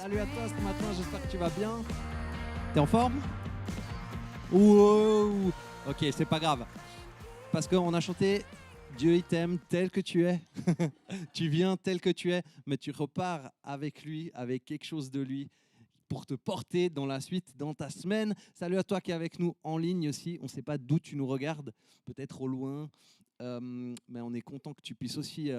Salut à toi ce matin, j'espère que tu vas bien. T'es en forme? Wow. Ok, c'est pas grave. Parce qu'on a chanté Dieu il t'aime tel que tu es. Tu viens tel que tu es, mais tu repars avec lui, avec quelque chose de lui pour te porter dans la suite, dans ta semaine. Salut à toi qui est avec nous en ligne aussi. On ne sait pas d'où tu nous regardes, peut-être au loin, mais on est content que tu puisses aussi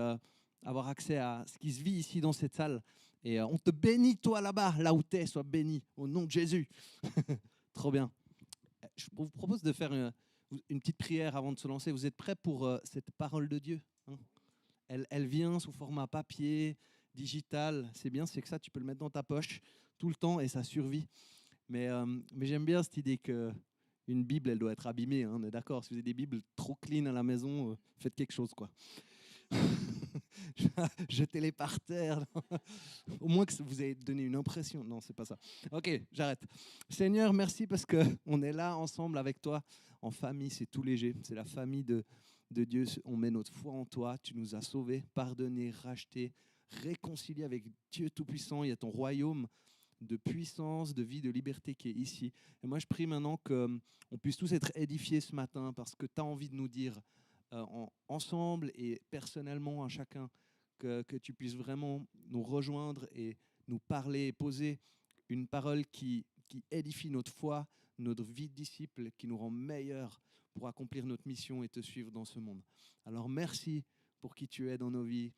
avoir accès à ce qui se vit ici dans cette salle. Et on te bénit, toi là-bas, là où tu es, sois béni, au nom de Jésus. Trop bien. Je vous propose de faire une petite prière avant de se lancer. Vous êtes prêts pour cette parole de Dieu, hein? Elle vient sous format papier, digital. C'est bien, c'est que ça, tu peux le mettre dans ta poche tout le temps et ça survit. Mais j'aime bien cette idée qu'une Bible, elle doit être abîmée. Hein, on est d'accord. Si vous avez des Bibles trop clean à la maison, faites quelque chose, quoi. Jetez-les par terre. Au moins que vous ayez donné une impression. Non, c'est pas ça. Ok, j'arrête. Seigneur, merci parce qu'on est là ensemble avec toi, en famille, c'est tout léger. C'est la famille de Dieu. On met notre foi en toi. Tu nous as sauvés, pardonnés, rachetés, réconciliés avec Dieu Tout-Puissant. Il y a ton royaume de puissance, de vie, de liberté qui est ici. Et moi, je prie maintenant qu'on puisse tous être édifiés ce matin parce que tu as envie de nous dire ensemble et personnellement à chacun que tu puisses vraiment nous rejoindre et nous parler et poser une parole qui édifie notre foi, notre vie de disciple, qui nous rend meilleurs pour accomplir notre mission et te suivre dans ce monde. Alors merci pour qui tu es dans nos vies.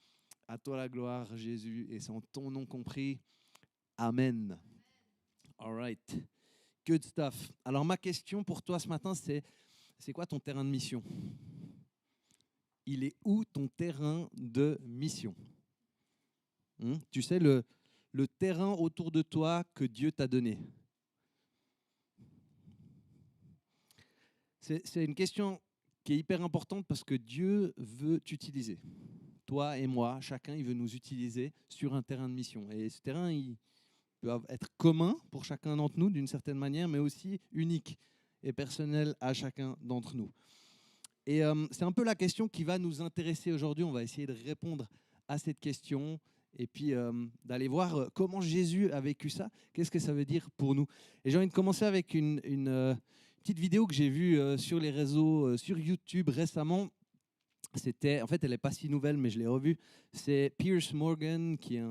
À toi la gloire, Jésus, et c'est en ton nom compris. Amen. All right. Good stuff. Alors ma question pour toi ce matin, c'est quoi ton terrain de mission? Il est où ton terrain de mission? Tu sais, le terrain autour de toi que Dieu t'a donné. C'est une question qui est hyper importante parce que Dieu veut t'utiliser. Toi et moi, chacun, il veut nous utiliser sur un terrain de mission. Et ce terrain, il peut être commun pour chacun d'entre nous d'une certaine manière, mais aussi unique et personnel à chacun d'entre nous. Et c'est un peu la question qui va nous intéresser aujourd'hui. On va essayer de répondre à cette question et puis d'aller voir comment Jésus a vécu ça. Qu'est-ce que ça veut dire pour nous? Et j'ai envie de commencer avec une petite vidéo que j'ai vue sur les réseaux, sur YouTube récemment. En fait, elle n'est pas si nouvelle, mais je l'ai revue. C'est Piers Morgan, qui est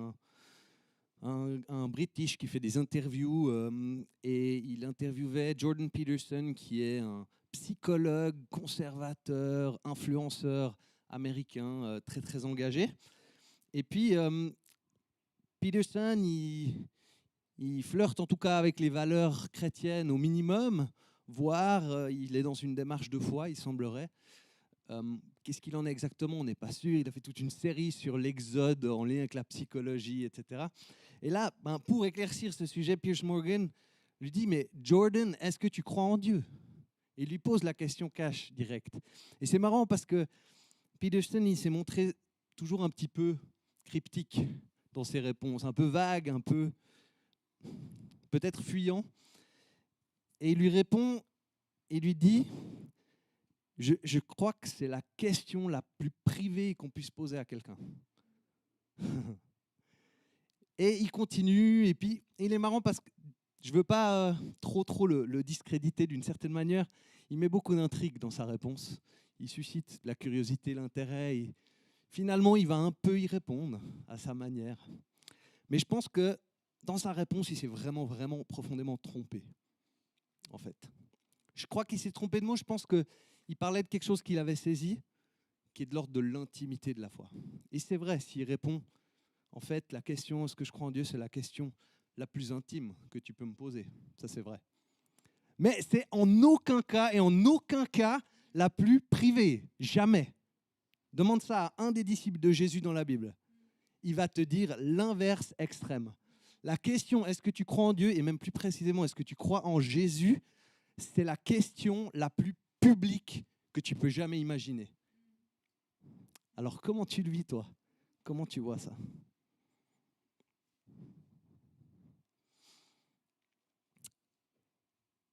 un British qui fait des interviews et il interviewait Jordan Peterson, qui est un psychologue, conservateur, influenceur américain très très engagé. Et puis Peterson, il flirte en tout cas avec les valeurs chrétiennes au minimum, voire il est dans une démarche de foi, il semblerait. Qu'est-ce qu'il en est exactement? On n'est pas sûr. Il a fait toute une série sur l'exode en lien avec la psychologie, etc. Et là, pour éclaircir ce sujet, Piers Morgan lui dit, mais Jordan, est-ce que tu crois en Dieu? Et il lui pose la question cash, direct. Et c'est marrant parce que Peterson, il s'est montré toujours un petit peu cryptique dans ses réponses, un peu vague, un peu peut-être fuyant. Et il lui répond, il lui dit... Je crois que c'est la question la plus privée qu'on puisse poser à quelqu'un. Et il continue, et puis il est marrant parce que je ne veux pas trop le discréditer d'une certaine manière. Il met beaucoup d'intrigue dans sa réponse. Il suscite la curiosité, l'intérêt, et finalement il va un peu y répondre à sa manière. Mais je pense que dans sa réponse, il s'est vraiment profondément trompé, en fait. Je crois qu'il s'est trompé de mot. Je pense qu'il parlait de quelque chose qu'il avait saisi, qui est de l'ordre de l'intimité de la foi. Et c'est vrai, s'il répond, en fait, la question, est-ce que je crois en Dieu, c'est la question la plus intime que tu peux me poser. Ça, c'est vrai. Mais c'est en aucun cas la plus privée. Jamais. Demande ça à un des disciples de Jésus dans la Bible. Il va te dire l'inverse extrême. La question, est-ce que tu crois en Dieu, et même plus précisément, est-ce que tu crois en Jésus, c'est la question la plus publique que tu peux jamais imaginer. Alors, comment tu le vis, toi? Comment tu vois ça?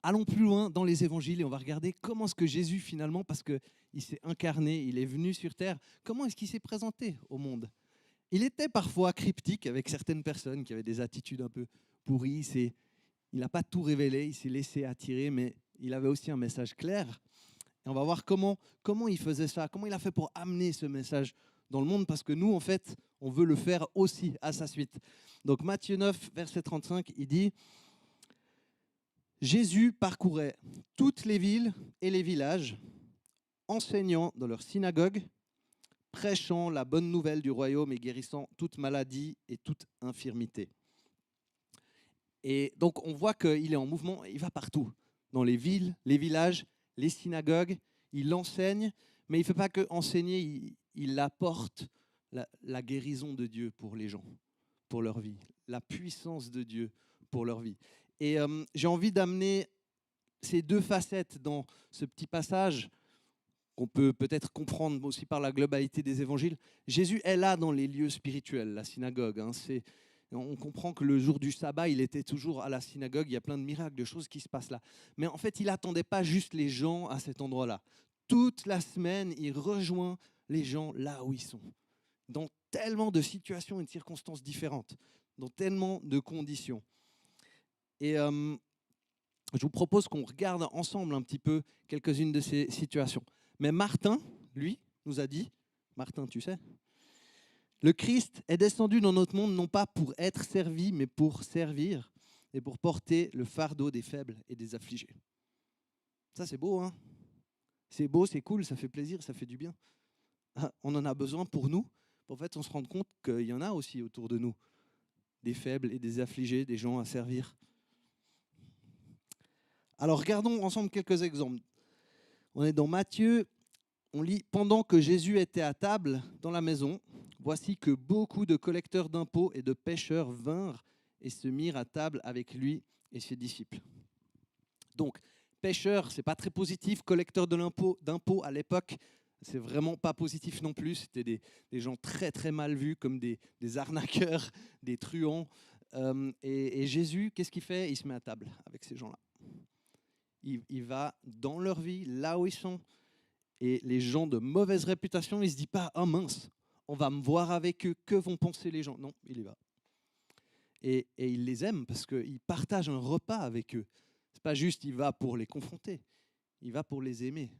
Allons plus loin dans les évangiles et on va regarder comment est-ce que Jésus, finalement, parce qu'il s'est incarné, il est venu sur terre, comment est-ce qu'il s'est présenté au monde? Il était parfois cryptique avec certaines personnes qui avaient des attitudes un peu pourries. Il n'a pas tout révélé, il s'est laissé attirer, mais il avait aussi un message clair. Et on va voir comment il faisait ça, comment il a fait pour amener ce message dans le monde, parce que nous, en fait, on veut le faire aussi à sa suite. Donc Matthieu 9, verset 35, il dit « Jésus parcourait toutes les villes et les villages, enseignant dans leurs synagogues, prêchant la bonne nouvelle du royaume et guérissant toute maladie et toute infirmité. » Et donc on voit qu'il est en mouvement, il va partout, dans les villes, les villages, les synagogues, il enseigne, mais il ne fait pas que enseigner, il apporte la guérison de Dieu pour les gens, pour leur vie, la puissance de Dieu pour leur vie. Et j'ai envie d'amener ces deux facettes dans ce petit passage qu'on peut peut-être comprendre aussi par la globalité des évangiles. Jésus est là dans les lieux spirituels, la synagogue. On comprend que le jour du sabbat, il était toujours à la synagogue. Il y a plein de miracles, de choses qui se passent là. Mais en fait, il n'attendait pas juste les gens à cet endroit-là. Toute la semaine, il rejoint les gens là où ils sont, dans tellement de situations et de circonstances différentes, dans tellement de conditions. Et je vous propose qu'on regarde ensemble un petit peu quelques-unes de ces situations. Mais Martin, lui, nous a dit, Martin, tu sais, le Christ est descendu dans notre monde non pas pour être servi, mais pour servir et pour porter le fardeau des faibles et des affligés. Ça, c'est beau, hein? C'est beau, c'est cool, ça fait plaisir, ça fait du bien. On en a besoin pour nous. En fait, on se rend compte qu'il y en a aussi autour de nous, des faibles et des affligés, des gens à servir. Alors, regardons ensemble quelques exemples. On est dans Matthieu, on lit « Pendant que Jésus était à table dans la maison, voici que beaucoup de collecteurs d'impôts et de pêcheurs vinrent et se mirent à table avec lui et ses disciples. » Donc, pêcheurs, ce n'est pas très positif. Collecteurs d'impôts à l'époque, c'est vraiment pas positif non plus. C'était des gens très très mal vus, comme des arnaqueurs, des truands. Et Jésus, qu'est-ce qu'il fait? Il se met à table avec ces gens-là. Il va dans leur vie, là où ils sont. Et les gens de mauvaise réputation, ils ne se disent pas « Oh mince, on va me voir avec eux, que vont penser les gens ?» Non, il y va. Et il les aime parce qu'il partage un repas avec eux. Ce n'est pas juste il va pour les confronter, il va pour les aimer.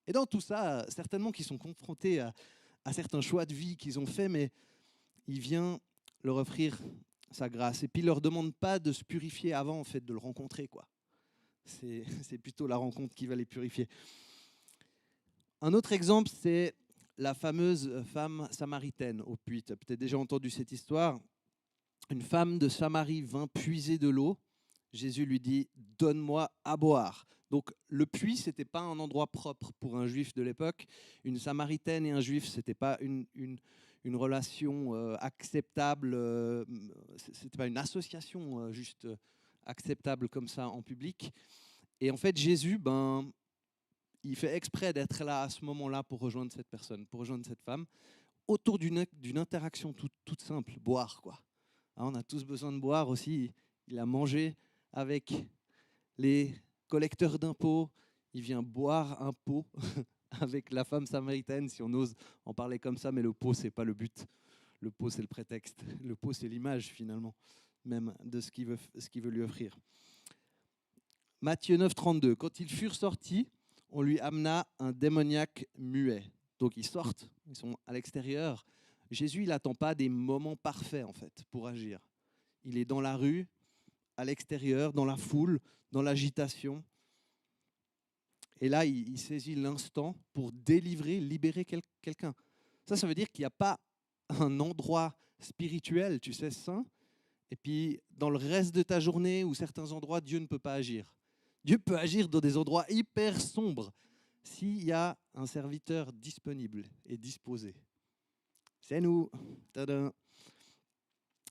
Et dans tout ça, certainement qu'ils sont confrontés à certains choix de vie qu'ils ont faits, mais il vient leur offrir sa grâce. Et puis il ne leur demande pas de se purifier avant en fait, de le rencontrer, quoi. C'est plutôt la rencontre qui va les purifier. Un autre exemple, c'est la fameuse femme samaritaine au puits. Tu as peut-être déjà entendu cette histoire. Une femme de Samarie vint puiser de l'eau. Jésus lui dit « Donne-moi à boire ». Donc le puits, ce n'était pas un endroit propre pour un juif de l'époque. Une samaritaine et un juif, ce n'était pas une relation acceptable, ce n'était pas une association juste acceptable comme ça en public. Et en fait, Jésus, il fait exprès d'être là à ce moment-là pour rejoindre cette personne, pour rejoindre cette femme, autour d'une interaction toute simple, boire, quoi. On a tous besoin de boire aussi. Il a mangé avec les collecteurs d'impôts. Il vient boire un pot avec la femme samaritaine, si on ose en parler comme ça, mais le pot, ce n'est pas le but. Le pot, c'est le prétexte. Le pot, c'est l'image, finalement, même de ce qu'il veut lui offrir. Matthieu 9, 32. Quand ils furent sortis, on lui amena un démoniaque muet. Donc ils sortent, ils sont à l'extérieur. Jésus, il n'attend pas des moments parfaits, en fait, pour agir. Il est dans la rue, à l'extérieur, dans la foule, dans l'agitation. Et là, il saisit l'instant pour délivrer, libérer quelqu'un. Ça veut dire qu'il n'y a pas un endroit spirituel, tu sais, saint, et puis dans le reste de ta journée ou certains endroits, Dieu ne peut pas agir. Dieu peut agir dans des endroits hyper sombres s'il y a un serviteur disponible et disposé. C'est nous. Tadam.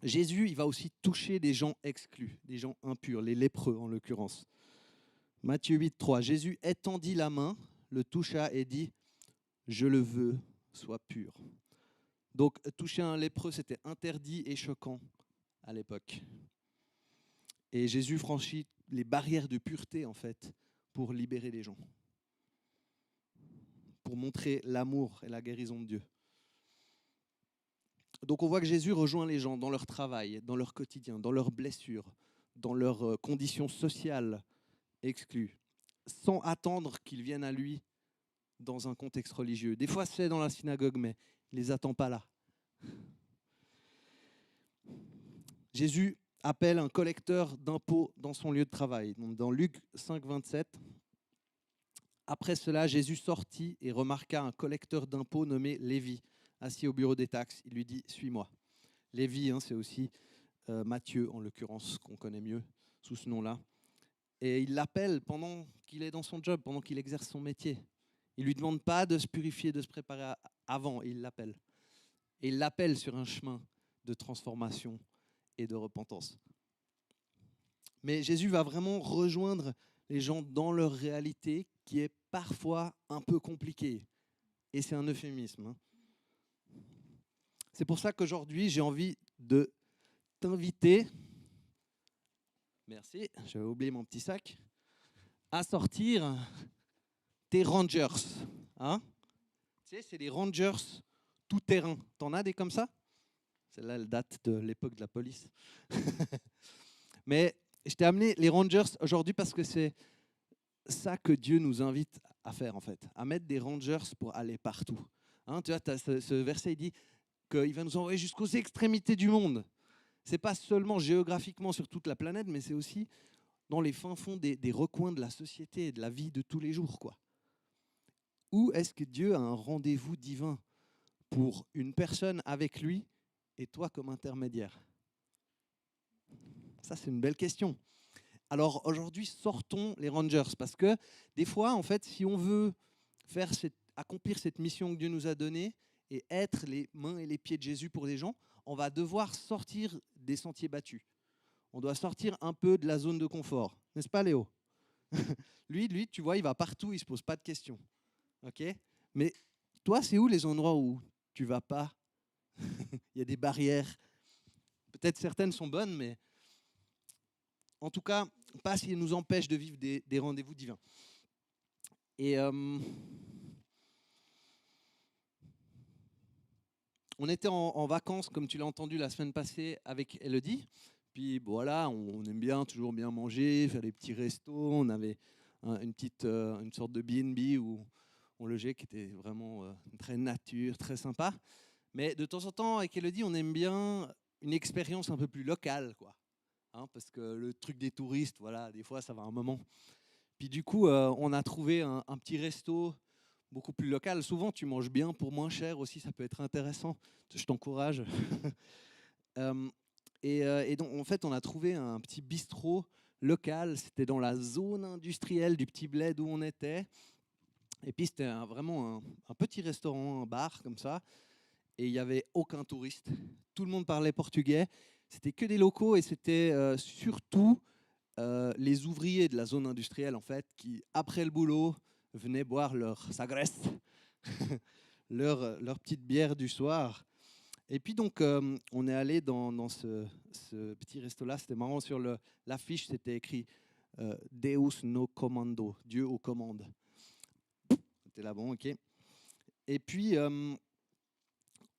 Jésus, il va aussi toucher des gens exclus, des gens impurs, les lépreux en l'occurrence. Matthieu 8, 3. Jésus étendit la main, le toucha et dit « Je le veux, sois pur ». Donc toucher un lépreux, c'était interdit et choquant à l'époque. Et Jésus franchit les barrières de pureté, en fait, pour libérer les gens, pour montrer l'amour et la guérison de Dieu. Donc on voit que Jésus rejoint les gens dans leur travail, dans leur quotidien, dans leurs blessures, dans leurs conditions sociales exclues, sans attendre qu'ils viennent à lui dans un contexte religieux. Des fois c'est dans la synagogue, mais il ne les attend pas là. Jésus appelle un collecteur d'impôts dans son lieu de travail. Donc dans Luc 5, 27, après cela, Jésus sortit et remarqua un collecteur d'impôts nommé Lévi, assis au bureau des taxes. Il lui dit « Suis-moi ». Lévi, c'est aussi Matthieu, en l'occurrence, qu'on connaît mieux sous ce nom-là. Et il l'appelle pendant qu'il est dans son job, pendant qu'il exerce son métier. Il ne lui demande pas de se purifier, de se préparer avant, il l'appelle. Et il l'appelle sur un chemin de transformation et de repentance. Mais Jésus va vraiment rejoindre les gens dans leur réalité qui est parfois un peu compliquée. Et c'est un euphémisme. C'est pour ça qu'aujourd'hui, j'ai envie de t'inviter, merci, j'avais oublié mon petit sac, à sortir tes Rangers. Tu sais, c'est des Rangers tout-terrain. T'en as des comme ça? Celle-là, elle date de l'époque de la police. Mais je t'ai amené les Rangers aujourd'hui parce que c'est ça que Dieu nous invite à faire, en fait, à mettre des Rangers pour aller partout. Tu vois, ce verset il dit qu'il va nous envoyer jusqu'aux extrémités du monde. Ce n'est pas seulement géographiquement sur toute la planète, mais c'est aussi dans les fins fonds des recoins de la société et de la vie de tous les jours, quoi. Où est-ce que Dieu a un rendez-vous divin pour une personne avec lui et toi comme intermédiaire? Ça, c'est une belle question. Alors aujourd'hui, sortons les Rangers, parce que des fois, en fait, si on veut accomplir cette mission que Dieu nous a donnée et être les mains et les pieds de Jésus pour les gens, on va devoir sortir des sentiers battus. On doit sortir un peu de la zone de confort. N'est-ce pas, Léo? Lui, tu vois, il va partout, il ne se pose pas de questions. Okay, mais toi, c'est où les endroits où tu ne vas pas? Il y a des barrières. Peut-être certaines sont bonnes, mais en tout cas, pas si elles nous empêchent de vivre des rendez-vous divins. Et on était en vacances, comme tu l'as entendu la semaine passée, avec Elodie. Puis voilà, on aime bien, toujours bien manger, faire des petits restos. On avait une sorte de B&B où on logeait, qui était vraiment très nature, très sympa. Mais de temps en temps, avec Elodie, on aime bien une expérience un peu plus locale, quoi. Parce que le truc des touristes, voilà, des fois, ça va un moment. Puis du coup, on a trouvé un petit resto beaucoup plus local. Souvent, tu manges bien pour moins cher aussi, ça peut être intéressant. Je t'encourage. Et donc, en fait, on a trouvé un petit bistrot local. C'était dans la zone industrielle du petit bled où on était. Et puis, c'était vraiment un petit restaurant, un bar comme ça. Et il n'y avait aucun touriste. Tout le monde parlait portugais. C'était que des locaux et c'était surtout les ouvriers de la zone industrielle, en fait, qui, après le boulot, venaient boire leur sagres, leur petite bière du soir. Et puis donc, on est allé dans ce petit resto-là. C'était marrant, sur l'affiche, c'était écrit Deus no commando, Dieu aux commandes. C'était là, bon, ok. Et puis,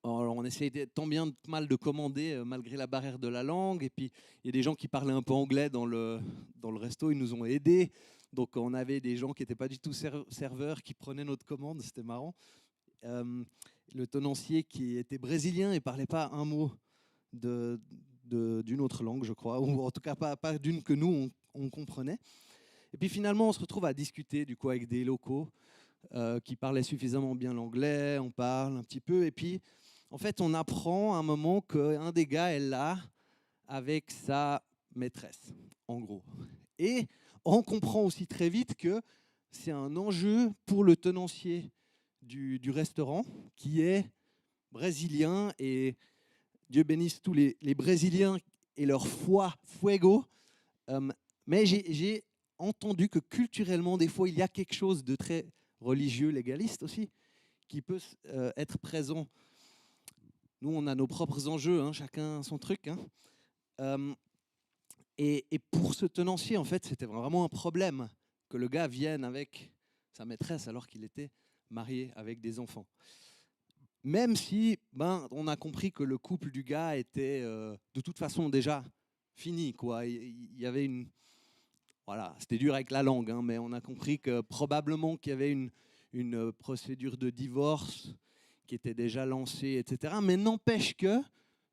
alors on essayait tant bien que mal de commander malgré la barrière de la langue. Et puis, il y a des gens qui parlaient un peu anglais dans le resto, ils nous ont aidés. Donc, on avait des gens qui n'étaient pas du tout serveurs, qui prenaient notre commande, c'était marrant. Le tenancier qui était brésilien et ne parlait pas un mot d'une autre langue, je crois, ou en tout cas pas d'une que nous, on comprenait. Et puis finalement, on se retrouve à discuter du coup avec des locaux qui parlaient suffisamment bien l'anglais, on parle un petit peu, et puis en fait, on apprend à un moment qu'un des gars est là avec sa maîtresse, en gros. Et on comprend aussi très vite que c'est un enjeu pour le tenancier du restaurant, qui est brésilien, et Dieu bénisse tous les Brésiliens et leur foi, fuego. Mais j'ai entendu que culturellement, des fois, il y a quelque chose de très religieux, légaliste aussi, qui peut être présent. Nous, on a nos propres enjeux, chacun son truc. Et pour ce tenancier, en fait, c'était vraiment un problème que le gars vienne avec sa maîtresse alors qu'il était marié avec des enfants. Même si on a compris que le couple du gars était de toute façon déjà fini, quoi. Il y avait une... Voilà, c'était dur avec la langue, hein, mais on a compris que probablement qu'il y avait une procédure de divorce qui était déjà lancée, etc. Mais n'empêche que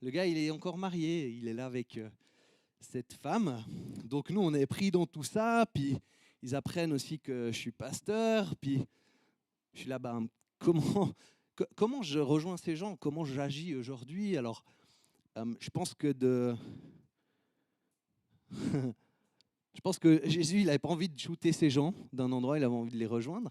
le gars, il est encore marié, il est là avec cette femme. Donc nous, on est pris dans tout ça, puis ils apprennent aussi que je suis pasteur, puis je suis là, comment, comment je rejoins ces gens, comment j'agis aujourd'hui. Alors, je pense que je pense que Jésus, il n'avait pas envie de shooter ces gens d'un endroit, il avait envie de les rejoindre.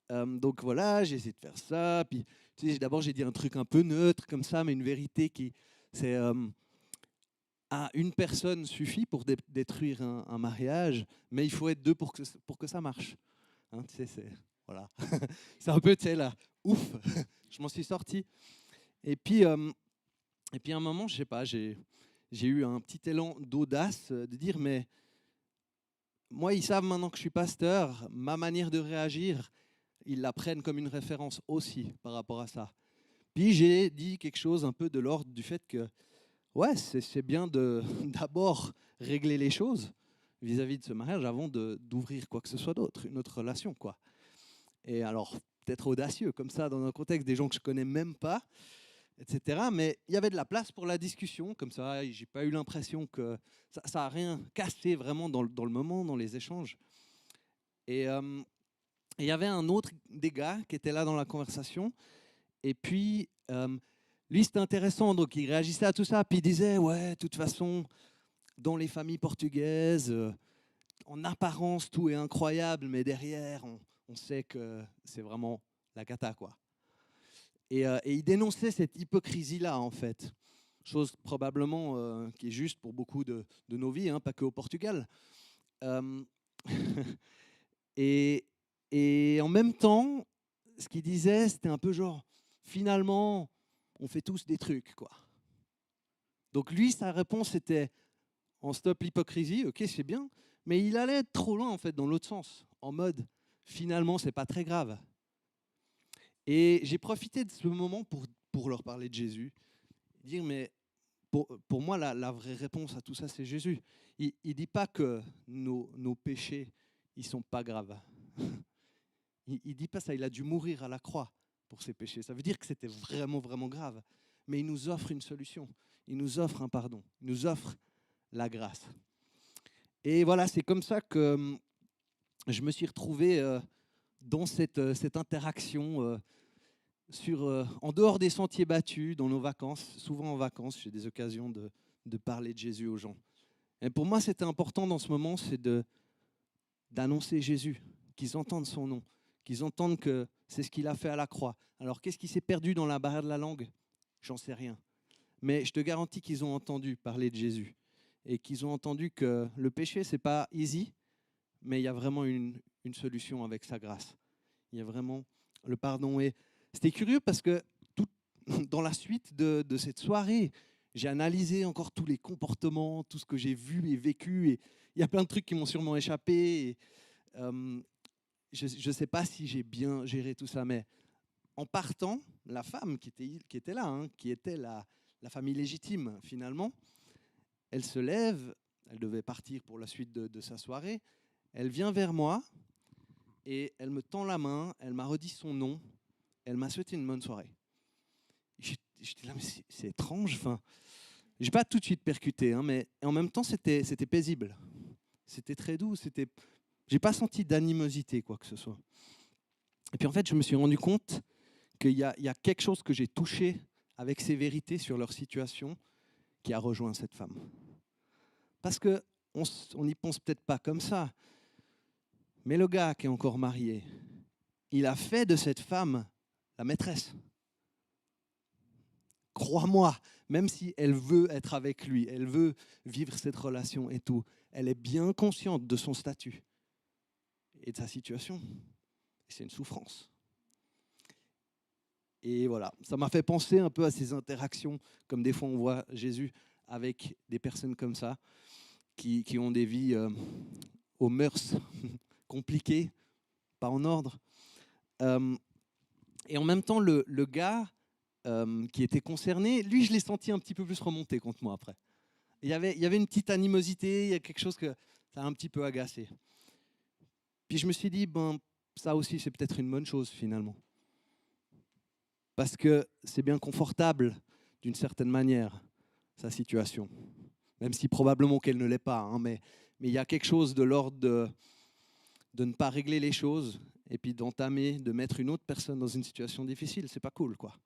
Donc voilà, j'ai essayé de faire ça. Puis tu sais, d'abord, j'ai dit un truc un peu neutre comme ça, mais une vérité qui, c'est une personne suffit pour détruire un mariage, mais il faut être deux pour que ça marche. Hein, tu sais, voilà. C'est un peu, tu sais, là, ouf, je m'en suis sorti. Et puis, à un moment, je sais pas, j'ai eu un petit élan d'audace de dire, mais moi, ils savent maintenant que je suis pasteur, ma manière de réagir, ils la prennent comme une référence aussi par rapport à ça. Puis j'ai dit quelque chose un peu de l'ordre du fait que, ouais, c'est bien d'abord régler les choses vis-à-vis de ce mariage avant d'ouvrir quoi que ce soit d'autre, une autre relation, quoi. Et alors, peut-être audacieux, comme ça, dans un contexte des gens que je connais même pas, etc. Mais il y avait de la place pour la discussion, comme ça, j'ai pas eu l'impression que ça a rien cassé vraiment dans le moment, dans les échanges. Et il y avait un autre des gars qui était là dans la conversation, et puis lui, c'était intéressant, donc il réagissait à tout ça, puis il disait, ouais, de toute façon, dans les familles portugaises, en apparence, tout est incroyable, mais derrière, on sait que c'est vraiment la cata, quoi. Et il dénonçait cette hypocrisie-là, en fait. Chose probablement qui est juste pour beaucoup de nos vies, hein, pas que au Portugal. Euh, et, et en même temps, ce qu'il disait, c'était un peu genre, finalement, on fait tous des trucs, quoi. Donc lui, sa réponse était, on stoppe l'hypocrisie, ok, c'est bien, mais il allait trop loin, en fait, dans l'autre sens, en mode, finalement, c'est pas très grave. Et j'ai profité de ce moment pour leur parler de Jésus, dire, mais pour moi, la vraie réponse à tout ça, c'est Jésus. Il ne dit pas que nos péchés, ils sont pas graves. Il ne dit pas ça, il a dû mourir à la croix pour ses péchés. Ça veut dire que c'était vraiment, vraiment grave. Mais il nous offre une solution, il nous offre un pardon, il nous offre la grâce. Et voilà, c'est comme ça que je me suis retrouvé dans cette interaction en dehors des sentiers battus, dans nos vacances. Souvent en vacances, j'ai des occasions de parler de Jésus aux gens. Et pour moi, c'était important dans ce moment, c'est d'annoncer Jésus, qu'ils entendent son nom, qu'ils entendent que c'est ce qu'il a fait à la croix. Alors, qu'est-ce qui s'est perdu dans la barrière de la langue? J'en sais rien. Mais je te garantis qu'ils ont entendu parler de Jésus et qu'ils ont entendu que le péché, c'est pas easy, mais il y a vraiment une solution avec sa grâce. Il y a vraiment le pardon. Et c'était curieux parce que dans la suite de cette soirée, j'ai analysé encore tous les comportements, tout ce que j'ai vu et vécu. Et il y a plein de trucs qui m'ont sûrement échappé. Et, je ne sais pas si j'ai bien géré tout ça, mais en partant, la femme qui était là, hein, qui était la famille légitime finalement, elle se lève, elle devait partir pour la suite de sa soirée, elle vient vers moi et elle me tend la main, elle m'a redit son nom, elle m'a souhaité une bonne soirée. J'étais là, mais c'est étrange. Enfin, je n'ai pas tout de suite percuté, hein, mais en même temps, c'était paisible. C'était très doux. J'ai pas senti d'animosité, quoi que ce soit. Et puis en fait, je me suis rendu compte qu'il y a quelque chose que j'ai touché avec ces vérités sur leur situation qui a rejoint cette femme. Parce qu'on n'y pense peut-être pas comme ça, mais le gars qui est encore marié, il a fait de cette femme la maîtresse. Crois-moi, même si elle veut être avec lui, elle veut vivre cette relation et tout, elle est bien consciente de son statut et de sa situation. C'est une souffrance. Et voilà, ça m'a fait penser un peu à ces interactions, comme des fois on voit Jésus avec des personnes comme ça, qui ont des vies aux mœurs compliquées, pas en ordre. Et en même temps, le gars qui était concerné, lui, je l'ai senti un petit peu plus remonter contre moi après. Il y avait une petite animosité, il y a quelque chose que ça a un petit peu agacé. Puis je me suis dit, ben, ça aussi, c'est peut-être une bonne chose finalement. Parce que c'est bien confortable, d'une certaine manière, sa situation. Même si probablement qu'elle ne l'est pas. Hein, mais il y a quelque chose de l'ordre de ne pas régler les choses et puis d'entamer, de mettre une autre personne dans une situation difficile. C'est pas cool, quoi.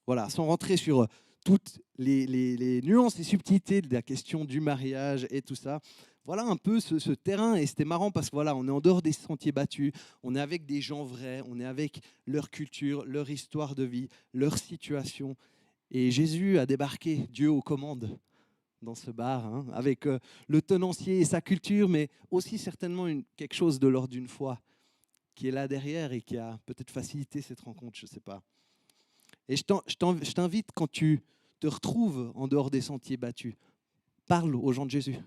Voilà, sans rentrer sur toutes les nuances et subtilités de la question du mariage et tout ça. Voilà un peu ce terrain, et c'était marrant parce que voilà, on est en dehors des sentiers battus, on est avec des gens vrais, on est avec leur culture, leur histoire de vie, leur situation. Et Jésus a débarqué, Dieu aux commandes, dans ce bar, hein, avec le tenancier et sa culture, mais aussi certainement quelque chose de l'ordre d'une foi qui est là derrière et qui a peut-être facilité cette rencontre, je ne sais pas. Et je t'invite, quand tu te retrouves en dehors des sentiers battus, parle aux gens de Jésus.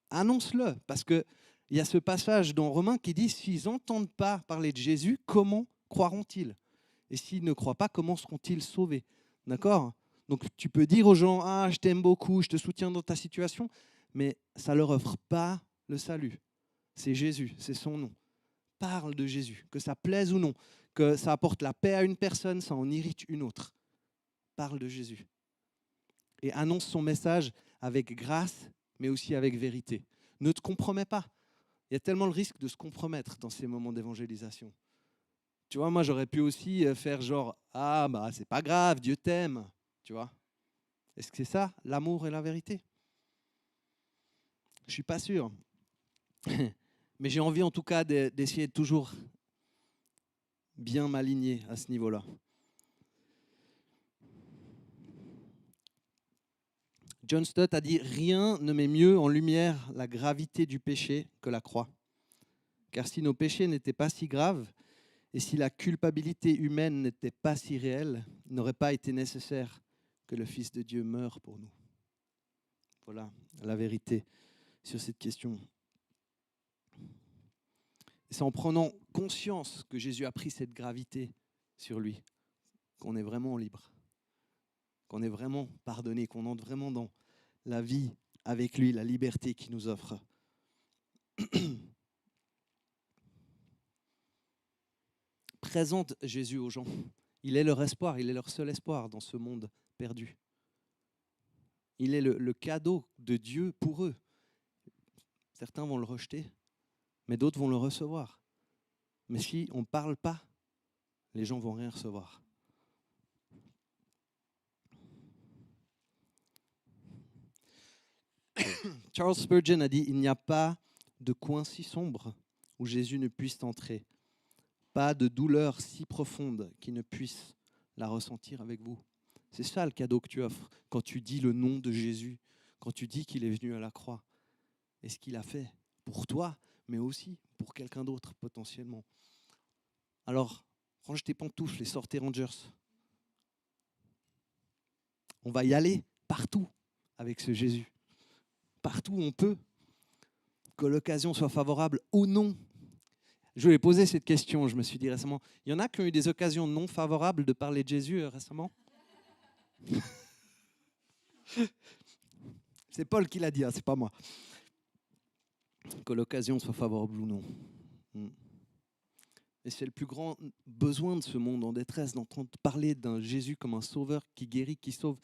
Annonce-le, parce qu'il y a ce passage dans Romains qui dit « S'ils n'entendent pas parler de Jésus, comment croiront-ils ? Et s'ils ne croient pas, comment seront-ils sauvés ?» D'accord ? Donc tu peux dire aux gens « Ah, je t'aime beaucoup, je te soutiens dans ta situation », mais ça ne leur offre pas le salut. C'est Jésus, c'est son nom. Parle de Jésus, que ça plaise ou non, que ça apporte la paix à une personne, ça en irrite une autre. Parle de Jésus. Et annonce son message avec grâce, mais aussi avec vérité. Ne te compromets pas. Il y a tellement le risque de se compromettre dans ces moments d'évangélisation. Tu vois, moi, j'aurais pu aussi faire genre « Ah, bah, c'est pas grave, Dieu t'aime. » Tu vois ? Est-ce que c'est ça, l'amour et la vérité ? Je ne suis pas sûr. Mais j'ai envie, en tout cas, d'essayer de toujours bien m'aligner à ce niveau-là. John Stott a dit « Rien ne met mieux en lumière la gravité du péché que la croix. Car si nos péchés n'étaient pas si graves, et si la culpabilité humaine n'était pas si réelle, il n'aurait pas été nécessaire que le Fils de Dieu meure pour nous. » Voilà la vérité sur cette question. Et c'est en prenant conscience que Jésus a pris cette gravité sur lui qu'on est vraiment libre, qu'on est vraiment pardonné, qu'on entre vraiment dans la vie avec lui, la liberté qu'il nous offre. Présente Jésus aux gens. Il est leur espoir, il est leur seul espoir dans ce monde perdu. Il est le cadeau de Dieu pour eux. Certains vont le rejeter, mais d'autres vont le recevoir. Mais si on ne parle pas, les gens ne vont rien recevoir. Charles Spurgeon a dit « Il n'y a pas de coin si sombre où Jésus ne puisse entrer, pas de douleur si profonde qu'il ne puisse la ressentir avec vous. » C'est ça le cadeau que tu offres quand tu dis le nom de Jésus, quand tu dis qu'il est venu à la croix. Et ce qu'il a fait pour toi, mais aussi pour quelqu'un d'autre potentiellement. Alors, range tes pantoufles et sors tes Rangers. On va y aller partout avec ce Jésus. Partout où on peut. Que l'occasion soit favorable ou non. Je voulais poser cette question, je me suis dit récemment. Il y en a qui ont eu des occasions non favorables de parler de Jésus récemment ? C'est Paul qui l'a dit, hein, c'est pas moi. Que l'occasion soit favorable ou non. Et c'est le plus grand besoin de ce monde en détresse, d'entendre parler d'un Jésus comme un sauveur qui guérit, qui sauve.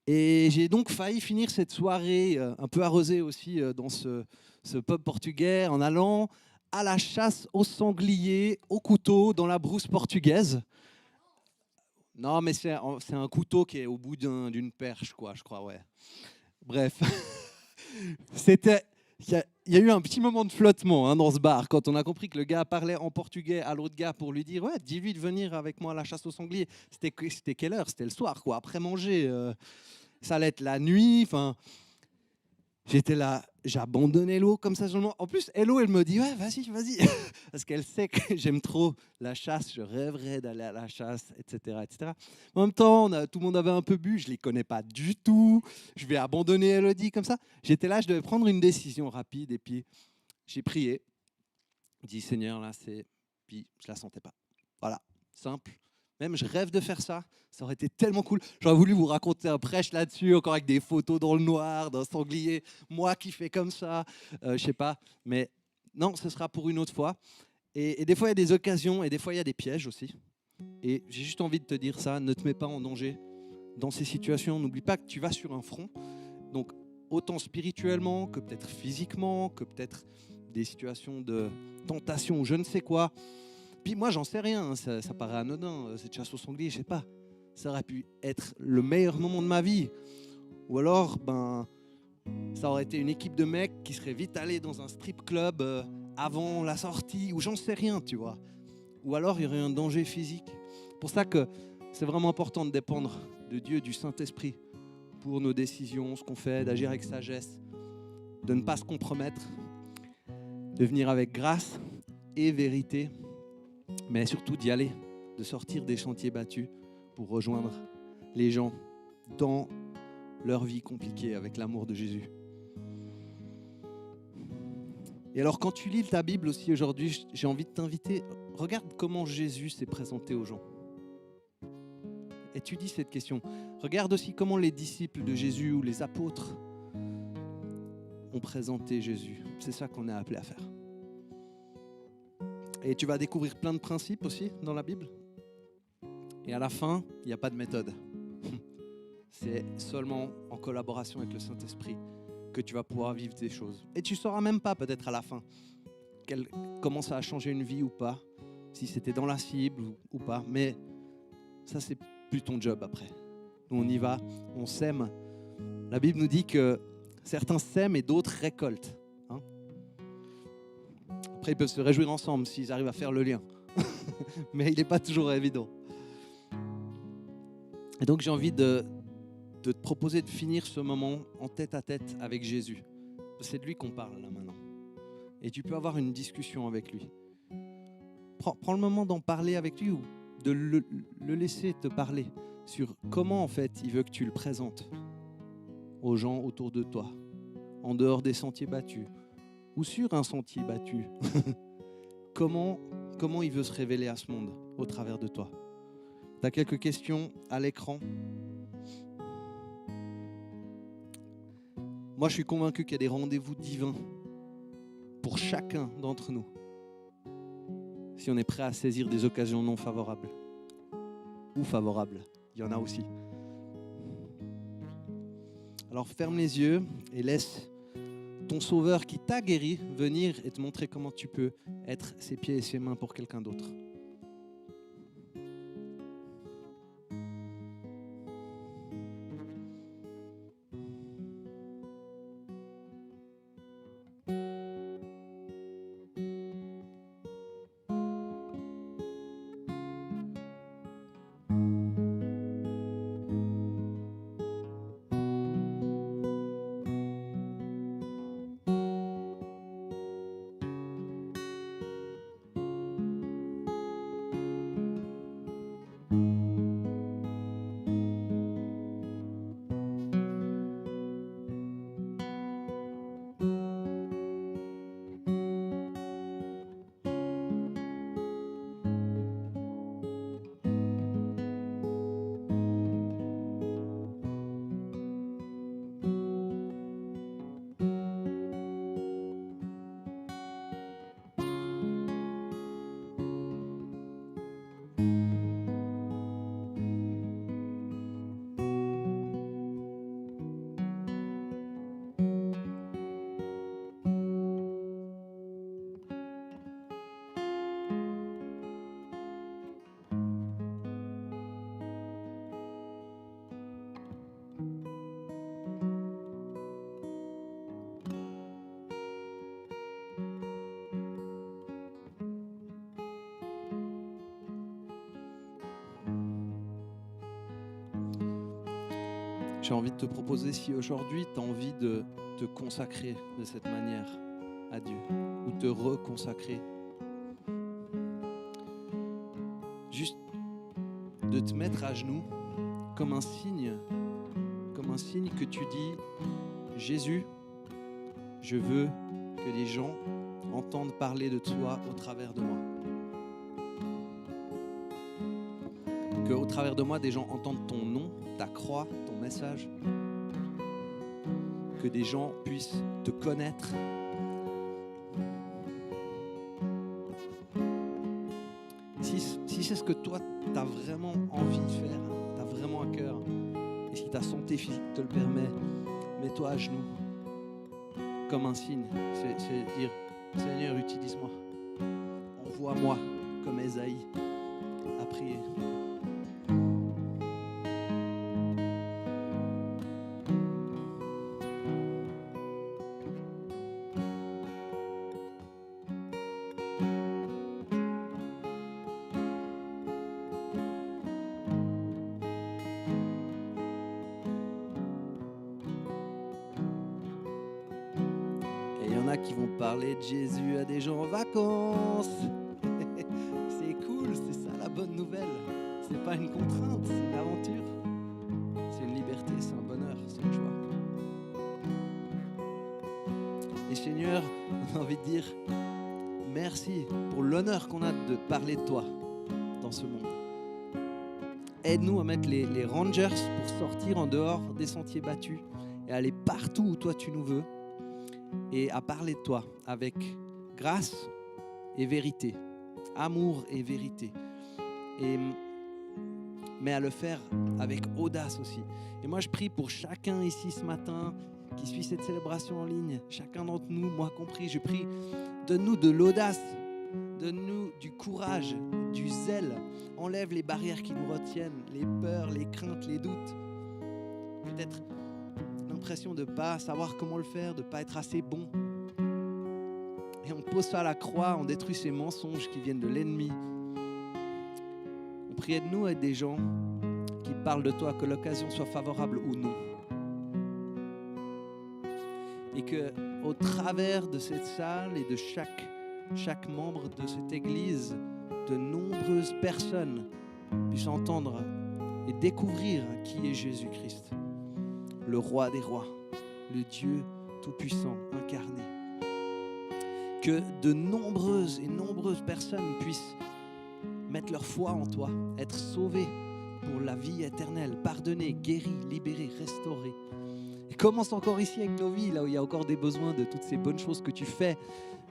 Et j'ai donc failli finir cette soirée un peu arrosée aussi dans ce pub portugais en allant à la chasse aux sangliers, au couteau, dans la brousse portugaise. Non, mais c'est un couteau qui est au bout d'une perche, quoi, je crois, ouais. Bref, il y a eu un petit moment de flottement dans ce bar quand on a compris que le gars parlait en portugais à l'autre gars pour lui dire « Ouais, dis-lui de venir avec moi à la chasse aux sangliers. » C'était quelle heure ? C'était le soir, quoi, après manger. Ça allait être la nuit. Enfin, j'étais là, j'ai abandonné l'eau comme ça. En plus, Hello, elle me dit « Ouais, vas-y. » Parce qu'elle sait que j'aime trop la chasse, je rêverais d'aller à la chasse, etc. etc. En même temps, tout le monde avait un peu bu, je ne les connais pas du tout. Je vais abandonner Elodie comme ça. J'étais là, je devais prendre une décision rapide et puis j'ai prié. J'ai dit « Seigneur, là, c'est puis je la sentais pas. Voilà, simple. Même je rêve de faire ça, ça aurait été tellement cool. J'aurais voulu vous raconter un prêche là-dessus, encore avec des photos dans le noir, d'un sanglier, moi qui fais comme ça, je sais pas. Mais non, ce sera pour une autre fois. Et des fois, il y a des occasions et des fois, il y a des pièges aussi. Et j'ai juste envie de te dire ça, ne te mets pas en danger dans ces situations. N'oublie pas que tu vas sur un front. Donc, autant spirituellement que peut-être physiquement, que peut-être des situations de tentation ou je ne sais quoi. Puis moi, j'en sais rien, hein, ça paraît anodin, cette chasse au sanglier, je sais pas. Ça aurait pu être le meilleur moment de ma vie. Ou alors, ça aurait été une équipe de mecs qui serait vite allés dans un strip club avant la sortie, ou j'en sais rien, tu vois. Ou alors, il y aurait un danger physique. C'est pour ça que c'est vraiment important de dépendre de Dieu, du Saint-Esprit, pour nos décisions, ce qu'on fait, d'agir avec sagesse, de ne pas se compromettre, de venir avec grâce et vérité, mais surtout d'y aller, de sortir des sentiers battus pour rejoindre les gens dans leur vie compliquée avec l'amour de Jésus. Et alors quand tu lis ta Bible aussi aujourd'hui, j'ai envie de t'inviter, regarde comment Jésus s'est présenté aux gens. Étudie cette question. Regarde aussi comment les disciples de Jésus ou les apôtres ont présenté Jésus. C'est ça qu'on est appelé à faire. Et tu vas découvrir plein de principes aussi dans la Bible. Et à la fin, il n'y a pas de méthode. C'est seulement en collaboration avec le Saint-Esprit que tu vas pouvoir vivre des choses. Et tu ne sauras même pas peut-être à la fin comment ça a changé une vie ou pas, si c'était dans la cible ou pas. Mais ça, c'est plus ton job après. Nous, on y va, on sème. La Bible nous dit que certains sèment et d'autres récoltent. Après, ils peuvent se réjouir ensemble s'ils arrivent à faire le lien. Mais il n'est pas toujours évident. Et donc, j'ai envie de te proposer de finir ce moment en tête-à-tête avec Jésus. C'est de lui qu'on parle là maintenant. Et tu peux avoir une discussion avec lui. Prends le moment d'en parler avec lui ou de le laisser te parler sur comment, en fait, il veut que tu le présentes aux gens autour de toi, en dehors des sentiers battus ou sur un sentier battu. Comment il veut se révéler à ce monde au travers de toi. Tu as quelques questions à l'écran. Moi, je suis convaincu qu'il y a des rendez-vous divins pour chacun d'entre nous, si on est prêt à saisir des occasions non favorables ou favorables. Il y en a aussi. Alors ferme les yeux et laisse ton Sauveur qui t'a guéri venir et te montrer comment tu peux être ses pieds et ses mains pour quelqu'un d'autre. J'ai envie de te proposer, si aujourd'hui tu as envie de te consacrer de cette manière à Dieu, ou te reconsacrer, juste de te mettre à genoux comme un signe que tu dis, Jésus, je veux que les gens entendent parler de toi au travers de moi. qu'au travers de moi, des gens entendent ton nom, ta croix, ton message, que des gens puissent te connaître. Si c'est ce que toi, tu as vraiment envie de faire, tu as vraiment à cœur, et si ta santé physique te le permet, mets-toi à genoux, comme un signe. C'est dire, Seigneur, utilise-moi. Envoie-moi, comme Ésaïe a prié. Qui vont parler de Jésus à des gens en vacances. C'est cool, c'est ça la bonne nouvelle. C'est pas une contrainte, c'est une aventure. C'est une liberté, c'est un bonheur, c'est une joie. Et Seigneur, on a envie de dire merci pour l'honneur qu'on a de parler de toi dans ce monde. Aide-nous à mettre les Rangers pour sortir en dehors des sentiers battus et aller partout où toi tu nous veux. Et à parler de toi avec grâce et vérité, amour et vérité, mais à le faire avec audace aussi. Et moi je prie pour chacun ici ce matin qui suit cette célébration en ligne, chacun d'entre nous, moi compris, je prie, donne-nous de l'audace, donne-nous du courage, du zèle, enlève les barrières qui nous retiennent, les peurs, les craintes, les doutes, peut-être l'impression de ne pas savoir comment le faire, de ne pas être assez bon. Et on pose ça à la croix, on détruit ces mensonges qui viennent de l'ennemi. On prie, aide-nous à être des gens qui parlent de toi, que l'occasion soit favorable ou non. Et qu'au travers de cette salle et de chaque membre de cette église, de nombreuses personnes puissent entendre et découvrir qui est Jésus-Christ. Le roi des rois, le Dieu tout-puissant incarné. Que de nombreuses personnes puissent mettre leur foi en toi, être sauvées pour la vie éternelle, pardonnées, guéries, libérées, restaurées. Et commence encore ici avec nos vies, là où il y a encore des besoins de toutes ces bonnes choses que tu fais,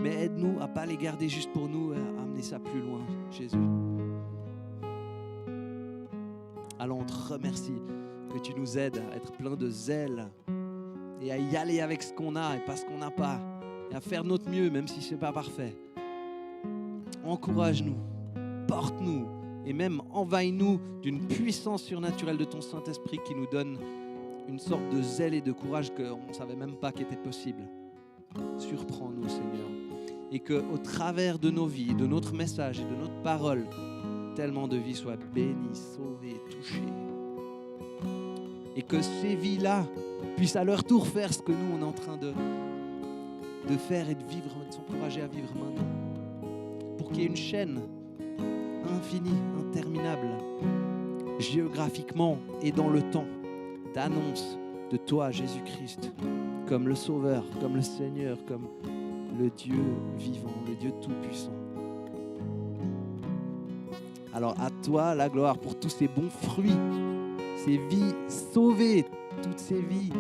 mais aide-nous à ne pas les garder juste pour nous, à amener ça plus loin, Jésus. Alors on te remercie que tu nous aides à être plein de zèle et à y aller avec ce qu'on a et pas ce qu'on n'a pas, et à faire notre mieux même si ce n'est pas parfait. Encourage-nous, porte-nous et même envahis-nous d'une puissance surnaturelle de ton Saint-Esprit qui nous donne une sorte de zèle et de courage qu'on ne savait même pas qu'il était possible. Surprends-nous, Seigneur, et qu'au travers de nos vies, de notre message et de notre parole, tellement de vies soient bénies, sauvées, touchées. Et que ces vies-là puissent à leur tour faire ce que nous, on est en train de faire et de vivre, de s'encourager à vivre maintenant. Pour qu'il y ait une chaîne infinie, interminable, géographiquement et dans le temps, d'annonce de toi, Jésus-Christ, comme le Sauveur, comme le Seigneur, comme le Dieu vivant, le Dieu tout-puissant. Alors à toi la gloire pour tous ces bons fruits, ces vies sauvées, toutes ces vies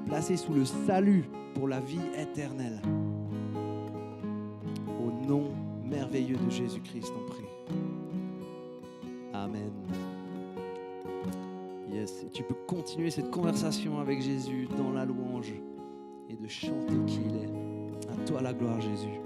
placées sous le salut pour la vie éternelle. Au nom merveilleux de Jésus-Christ, on prie. Amen. Yes. Et tu peux continuer cette conversation avec Jésus dans la louange et de chanter qui il est. À toi la gloire, Jésus.